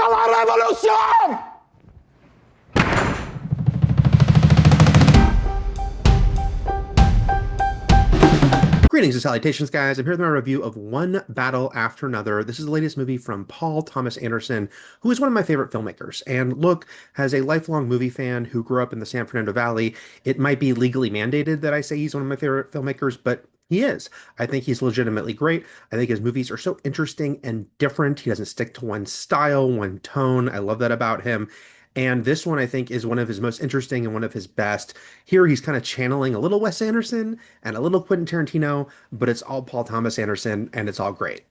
la revolución! Greetings and salutations, guys. I'm here with my review of One Battle After Another. This is the latest movie from Paul Thomas Anderson, who is one of my favorite filmmakers. And look, as a lifelong movie fan who grew up in the San Fernando Valley, it might be legally mandated that I say he's one of my favorite filmmakers, but he is. I think he's legitimately great. I think his movies are so interesting and different. He doesn't stick to one style, one tone. I love that about him. And this one, I think, is one of his most interesting and one of his best. Here, he's kind of channeling a little Wes Anderson and a little Quentin Tarantino, but it's all Paul Thomas Anderson, and it's all great.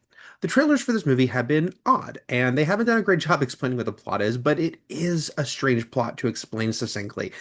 The trailers for this movie have been odd, and they haven't done a great job explaining what the plot is, but it is a strange plot to explain succinctly.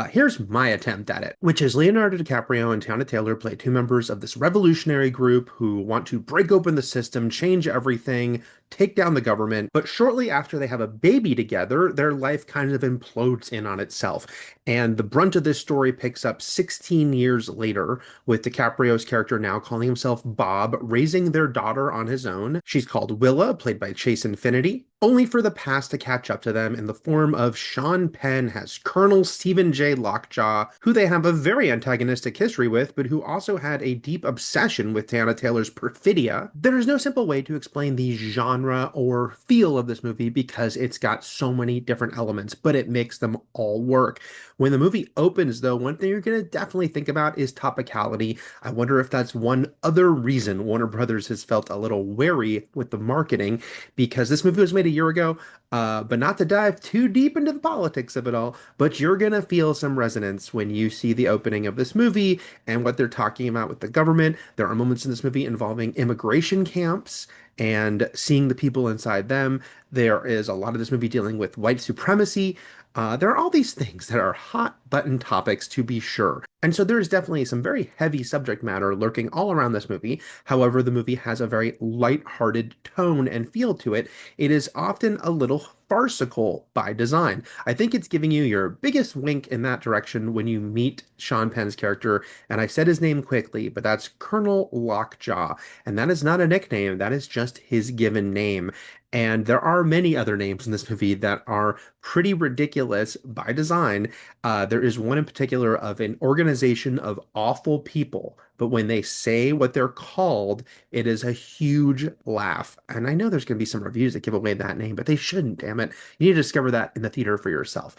Here's my attempt at it, which is Leonardo DiCaprio and Teyana Taylor play two members of this revolutionary group who want to break open the system, change everything, take down the government, but shortly after they have a baby together, their life kind of implodes in on itself. And the brunt of this story picks up 16 years later, with DiCaprio's character now calling himself Bob, raising their daughter on his own. She's called Willa, played by Chase Infinity, only for the past to catch up to them in the form of Sean Penn as Colonel Stephen J. Lockjaw, who they have a very antagonistic history with, but who also had a deep obsession with Teyana Taylor's perfidia. There is no simple way to explain the genre or feel of this movie because it's got so many different elements, but it makes them all work. When the movie opens, though, one thing you're going to definitely think about is topicality. I wonder if that's one other reason Warner Brothers has felt a little wary with the marketing, because this movie was made a year ago, but not to dive too deep into the politics of it all, but you're going to feel some resonance when you see the opening of this movie and what they're talking about with the government. There are moments in this movie involving immigration camps and seeing the people inside them. There is a lot of this movie dealing with white supremacy. There are all these things that are hot button topics, to be sure. And so there is definitely some very heavy subject matter lurking all around this movie. However, the movie has a very light-hearted tone and feel to it. It is often a little farcical by design. I think it's giving you your biggest wink in that direction when you meet Sean Penn's character. And I said his name quickly, but that's Colonel Lockjaw. And that is not a nickname, that is just his given name. And there are many other names in this movie that are pretty ridiculous by design. There is one in particular of an organization of awful people, but when they say what they're called, it is a huge laugh. And I know there's going to be some reviews that give away that name, but they shouldn't, damn it. You need to discover that in the theater for yourself.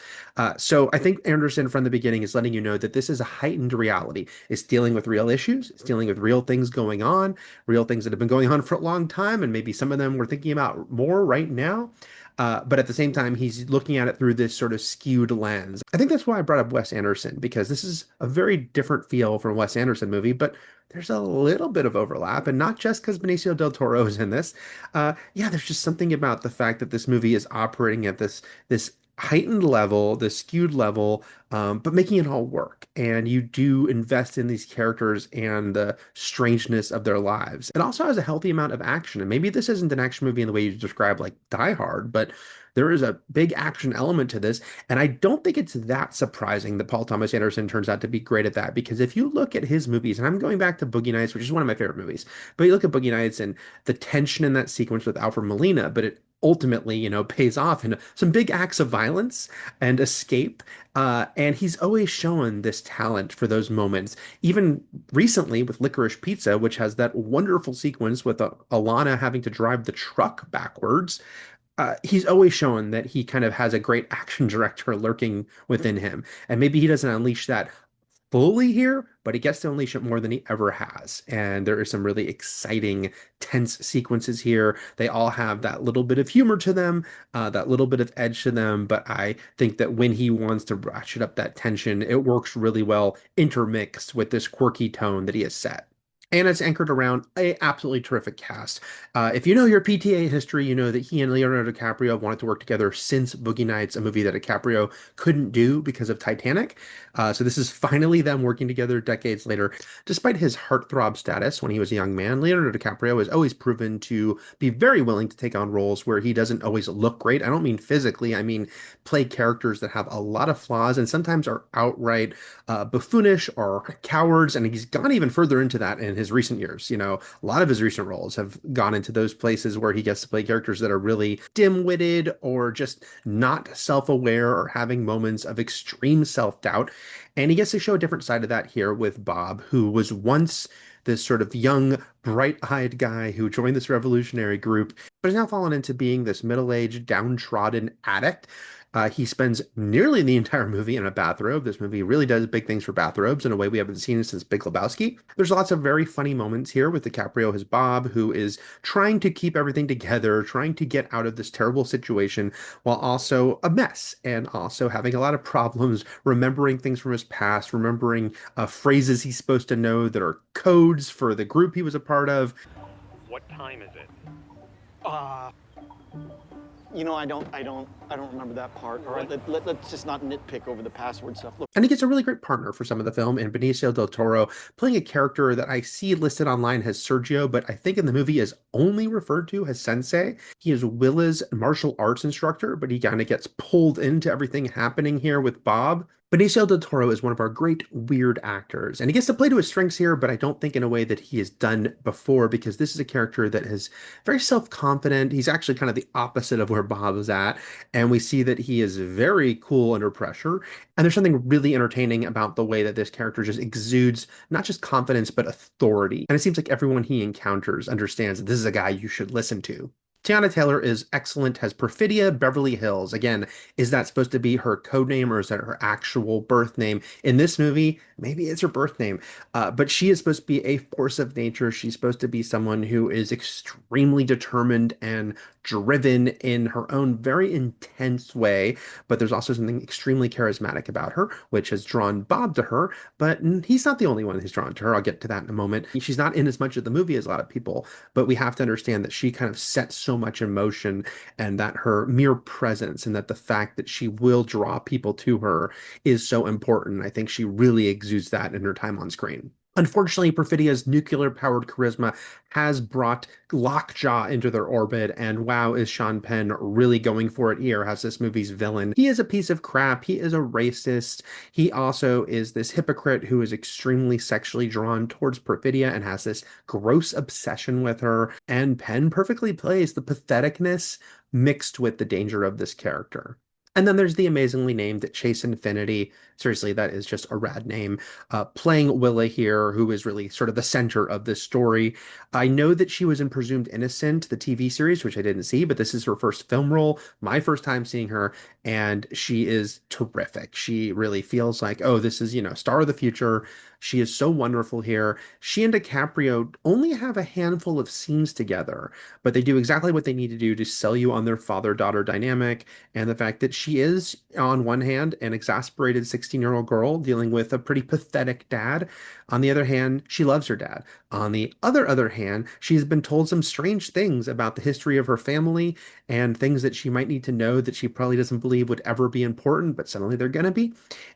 So I think Anderson from the beginning is letting you know that this is a heightened reality. It's dealing with real issues. It's dealing with real things going on, real things that have been going on for a long time, and maybe some of them we're thinking about more right now. But at the same time, he's looking at it through this sort of skewed lens. I think that's why I brought up Wes Anderson, because this is a very different feel from a Wes Anderson movie, but there's a little bit of overlap, and not just because Benicio del Toro is in this. Yeah, there's just something about the fact that this movie is operating at this heightened level, this skewed level, but making it all work. And you do invest in these characters and the strangeness of their lives. It also has a healthy amount of action. And maybe this isn't an action movie in the way you describe like Die Hard, but there is a big action element to this. And I don't think it's that surprising that Paul Thomas Anderson turns out to be great at that. Because if you look at his movies, and I'm going back to Boogie Nights, which is one of my favorite movies, but you look at Boogie Nights and the tension in that sequence with Alfred Molina, but it ultimately, pays off in some big acts of violence and escape. And he's always shown this talent for those moments. Even recently with Licorice Pizza, which has that wonderful sequence with Alana having to drive the truck backwards. He's always shown that he kind of has a great action director lurking within him. And maybe he doesn't unleash that fully here, but he gets to unleash it more than he ever has. And there are some really exciting, tense sequences here. They all have that little bit of humor to them, that little bit of edge to them. But I think that when he wants to ratchet up that tension, it works really well intermixed with this quirky tone that he has set. And it's anchored around a absolutely terrific cast. If you know your PTA history, you know that he and Leonardo DiCaprio wanted to work together since Boogie Nights, a movie that DiCaprio couldn't do because of Titanic. So this is finally them working together decades later. Despite his heartthrob status when he was a young man, Leonardo DiCaprio has always proven to be very willing to take on roles where he doesn't always look great. I don't mean physically, I mean play characters that have a lot of flaws and sometimes are outright buffoonish or cowards. And he's gone even further into that in his recent years. A lot of his recent roles have gone into those places where he gets to play characters that are really dim-witted or just not self-aware or having moments of extreme self-doubt. And he gets to show a different side of that here with Bob, who was once this sort of young, bright-eyed guy who joined this revolutionary group, but has now fallen into being this middle-aged, downtrodden addict. He spends nearly the entire movie in a bathrobe. This movie really does big things for bathrobes in a way we haven't seen since Big Lebowski. There's lots of very funny moments here with DiCaprio as Bob, who is trying to keep everything together, trying to get out of this terrible situation while also a mess and also having a lot of problems remembering things from his past, remembering phrases he's supposed to know that are codes for the group he was a part of. What time is it? Uh, I don't remember that part. All right, let's just not nitpick over the password stuff. Look, And he gets a really great partner for some of the film in Benicio del Toro, playing a character that I see listed online as Sergio, but I think in the movie is only referred to as Sensei. He is Willa's martial arts instructor, but he kind of gets pulled into everything happening here with Bob. Benicio del Toro is one of our great weird actors, and he gets to play to his strengths here, but I don't think in a way that he has done before, because this is a character that is very self-confident. He's actually kind of the opposite of where Bob is at, and we see that he is very cool under pressure. And there's something really entertaining about the way that this character just exudes not just confidence, but authority. And it seems like everyone he encounters understands that this is a guy you should listen to. Tiana Taylor is excellent as Perfidia Beverly Hills. Again, is that supposed to be her code name or is that her actual birth name? In this movie, maybe it's her birth name. But she is supposed to be a force of nature. She's supposed to be someone who is extremely determined and driven in her own very intense way. But there's also something extremely charismatic about her, which has drawn Bob to her. But he's not the only one who's drawn to her. I'll get to that in a moment. She's not in as much of the movie as a lot of people, but we have to understand that she kind of sets so much emotion, and that her mere presence and that the fact that she will draw people to her is so important. I think she really exudes that in her time on screen. Unfortunately, Perfidia's nuclear-powered charisma has brought Lockjaw into their orbit, and wow, is Sean Penn really going for it here as this movie's villain. He is a piece of crap. He is a racist. He also is this hypocrite who is extremely sexually drawn towards Perfidia and has this gross obsession with her, and Penn perfectly plays the patheticness mixed with the danger of this character. And then there's the amazingly named Chase Infinity. Seriously, that is just a rad name. Playing Willa here, who is really sort of the center of this story. I know that she was in Presumed Innocent, the TV series, which I didn't see, but this is her first film role, my first time seeing her, and she is terrific. She really feels like, oh, this is, star of the future. She is so wonderful here. She and DiCaprio only have a handful of scenes together, but they do exactly what they need to do to sell you on their father-daughter dynamic and the fact that she is, on one hand, an exasperated 16-year-old girl dealing with a pretty pathetic dad. On the other hand, she loves her dad. On the other hand, she's been told some strange things about the history of her family and things that she might need to know that she probably doesn't believe would ever be important, but suddenly they're going to be.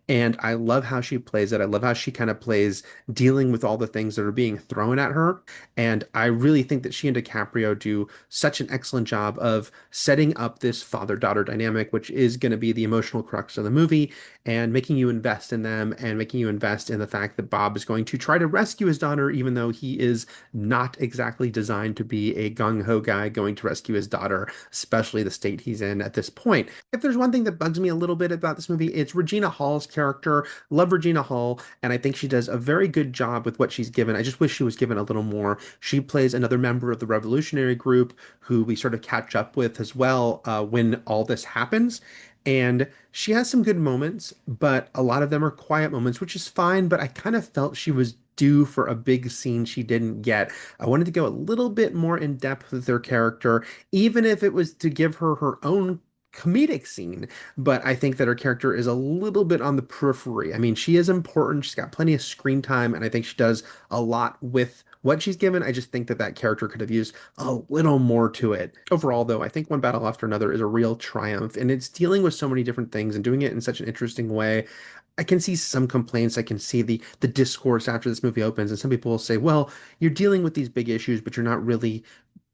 And I love how she plays it. I love how she kind of plays dealing with all the things that are being thrown at her. And I really think that she and DiCaprio do such an excellent job of setting up this father-daughter dynamic, which is going to be the emotional crux of the movie, and making you invest in them and making you invest in the fact that Bob is going to try to rescue his daughter, even though he is not exactly designed to be a gung-ho guy going to rescue his daughter, especially the state he's in at this point. If there's one thing that bugs me a little bit about this movie, it's Regina Hall's character. Love Regina Hall, and I think she does a very good job with what she's given. I just wish she was given a little more. She plays another member of the revolutionary group who we sort of catch up with as well when all this happens. And she has some good moments, but a lot of them are quiet moments, which is fine. But I kind of felt she was due for a big scene she didn't get. I wanted to go a little bit more in depth with her character, even if it was to give her her own comedic scene. But I think that her character is a little bit on the periphery. I mean, she is important. She's got plenty of screen time, and I think she does a lot with what she's given. I just think that that character could have used a little more to it. Overall, though, I think One Battle After Another is a real triumph, and it's dealing with so many different things and doing it in such an interesting way. I can see some complaints. I can see the discourse after this movie opens, and some people will say, "Well, you're dealing with these big issues, but you're not really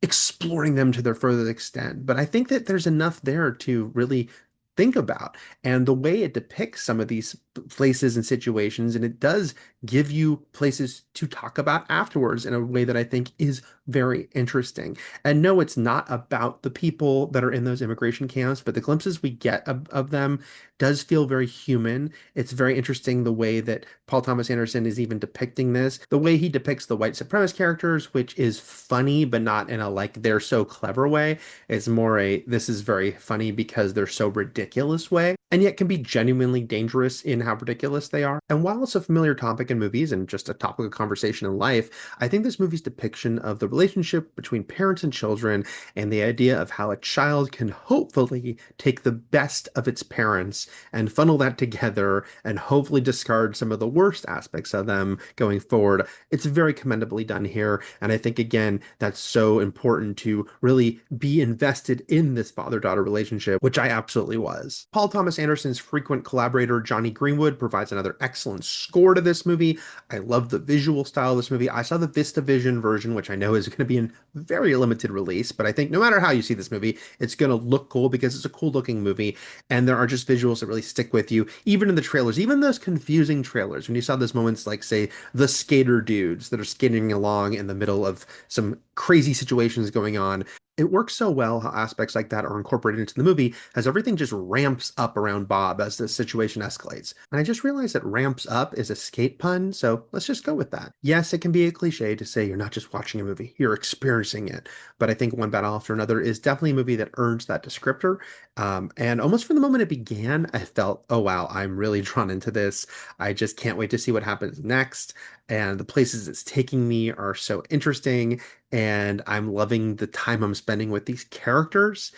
exploring them to their furthest extent." But I think that there's enough there to really think about. And the way it depicts some of these places and situations, and it does give you places to talk about afterwards in a way that I think is very interesting. And no, it's not about the people that are in those immigration camps, but the glimpses we get of them does feel very human. It's very interesting the way that Paul Thomas Anderson is even depicting this, the way he depicts the white supremacist characters, which is funny, but not in a like they're so clever way. It's more a this is very funny because they're so ridiculous way, and yet can be genuinely dangerous in how ridiculous they are. And while it's a familiar topic in movies and just a topic of conversation in life, I think this movie's depiction of the relationship between parents and children and the idea of how a child can hopefully take the best of its parents and funnel that together and hopefully discard some of the worst aspects of them going forward. It's very commendably done here. And I think, again, that's so important to really be invested in this father-daughter relationship, which I absolutely was. Paul Thomas Anderson's frequent collaborator, Johnny Greenwood, provides another excellent score to this movie. I love the visual style of this movie. I saw the VistaVision version, which I know is going to be in very limited release, but I think no matter how you see this movie, it's going to look cool because it's a cool looking movie. And there are just visuals that really stick with you, even in the trailers, even those confusing trailers. When you saw those moments like, say, the skater dudes that are skating along in the middle of some crazy situations going on, it works so well how aspects like that are incorporated into the movie as everything just ramps up around Bob as the situation escalates. And I just realized that ramps up is a skate pun, so let's just go with that. Yes, it can be a cliche to say you're not just watching a movie, you're experiencing it. But I think One Battle After Another is definitely a movie that earns that descriptor. And almost from the moment it began, I felt, oh wow, I'm really drawn into this. I just can't wait to see what happens next. And the places it's taking me are so interesting, and I'm loving the time I'm spending with these characters.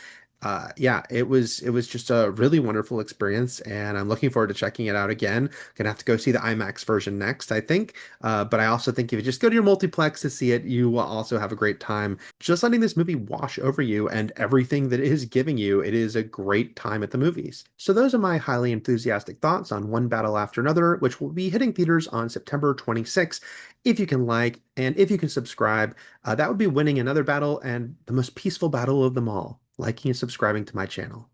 Yeah, it was just a really wonderful experience, and I'm looking forward to checking it out again. Gonna have to go see the IMAX version next, I think. But I also think if you just go to your multiplex to see it, you will also have a great time. Just letting this movie wash over you and everything that it is giving you, it is a great time at the movies. So those are my highly enthusiastic thoughts on One Battle After Another, which will be hitting theaters on September 26th. If you can like and if you can subscribe, that would be winning another battle and the most peaceful battle of them all, liking and subscribing to my channel.